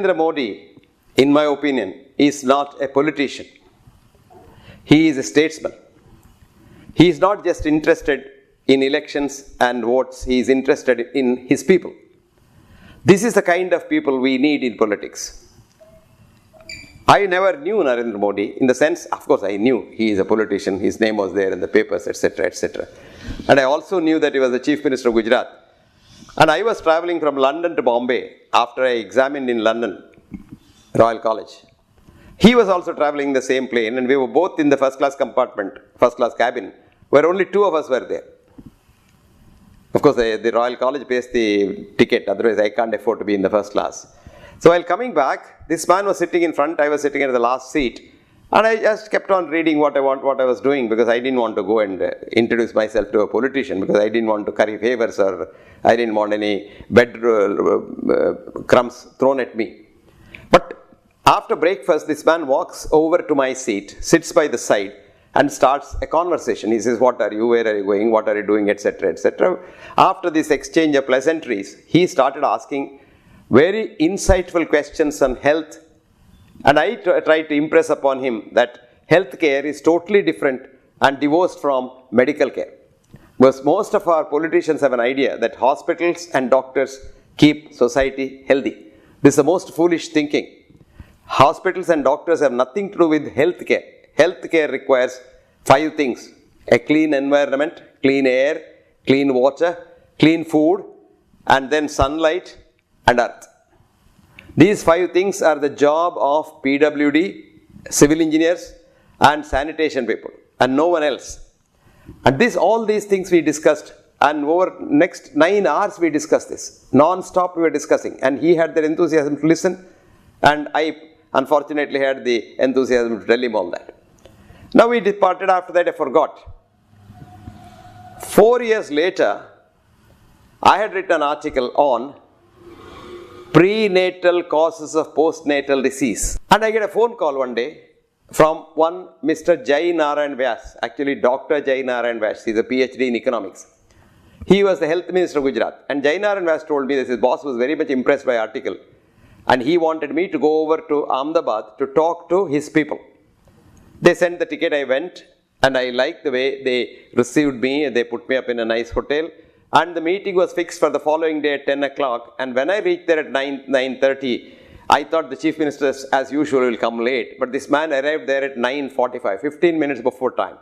Narendra Modi, in my opinion, is not a politician. He is a statesman. He is not just interested in elections and votes, he is interested in his people. This is the kind of people we need in politics. I never knew Narendra Modi in the sense, of course I knew he is a politician, his name was there in the papers, etc., etc. And I also knew that he was the Chief Minister of Gujarat. And I was traveling from London to Bombay after I examined in London, Royal College. He was also traveling in the same plane and we were both in the first class compartment, first class cabin, where only two of us were there. Of course, the Royal College pays the ticket, otherwise I can't afford to be in the first class. So while coming back, this man was sitting in front, I was sitting at the last seat, and I just kept on reading what I was doing, because I didn't want to go and introduce myself to a politician, because I didn't want to curry favors or I didn't want any bed crumbs thrown at me. But after breakfast, this man walks over to my seat, sits by the side, and starts a conversation. He says, what are you, where are you going, what are you doing, etc., etc. After this exchange of pleasantries, he started asking very insightful questions on health, and I tried to impress upon him that health care is totally different and divorced from medical care. Because most of our politicians have an idea that hospitals and doctors keep society healthy. This is the most foolish thinking. Hospitals and doctors have nothing to do with health care. Health care requires 5 things: a clean environment, clean air, clean water, clean food, and then sunlight and earth. These 5 things are the job of PWD, civil engineers and sanitation people, and no one else. And all these things we discussed, and over next 9 hours we discussed this. Non-stop we were discussing, and he had the enthusiasm to listen, and I unfortunately had the enthusiasm to tell him all that. Now we departed. After that I forgot. 4 years later, I had written an article on prenatal causes of postnatal disease. And I get a phone call one day from one Mr. Jai Narayan Vyas, actually Dr. Jai Narayan Vyas. He's a PhD in economics. He was the health minister of Gujarat. And Jai Narayan Vyas told me that his boss was very much impressed by the article. And he wanted me to go over to Ahmedabad to talk to his people. They sent the ticket, I went, and I liked the way they received me. They put me up in a nice hotel. And the meeting was fixed for the following day at 10 o'clock. And when I reached there at 9:30, I thought the chief minister, as usual, will come late. But this man arrived there at 9:45, 15 minutes before time.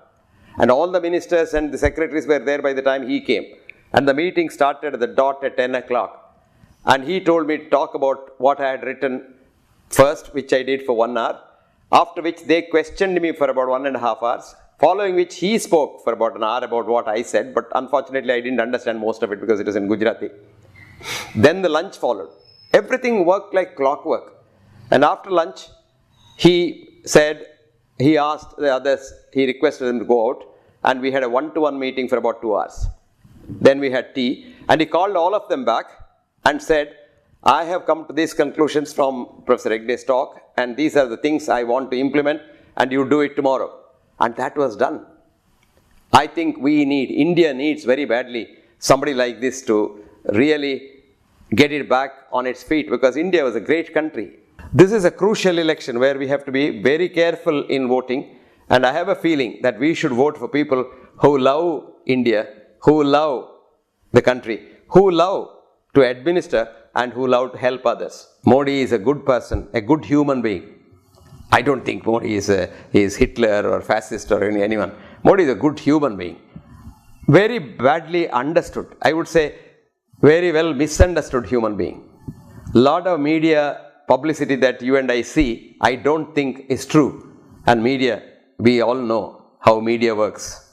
And all the ministers and the secretaries were there by the time he came. And the meeting started at the dot at 10 o'clock. And he told me to talk about what I had written first, which I did for 1 hour. After which they questioned me for about 1.5 hours. Following which he spoke for about an hour about what I said, but unfortunately I didn't understand most of it because it was in Gujarati. Then the lunch followed. Everything worked like clockwork. And after lunch, he asked the others, he requested them to go out, and we had a one-to-one meeting for about 2 hours. Then we had tea, and he called all of them back and said, I have come to these conclusions from Professor Hegde's talk, and these are the things I want to implement, and you do it tomorrow. And that was done. I think India needs very badly somebody like this to really get it back on its feet, because India was a great country. This is a crucial election where we have to be very careful in voting, and I have a feeling that we should vote for people who love India, who love the country, who love to administer, and who love to help others. Modi is a good person, a good human being. I don't think Modi is Hitler or fascist or anyone. Modi is a good human being. Very badly understood. I would say very well misunderstood human being. Lot of media publicity that you and I see, I don't think is true. And media, we all know how media works.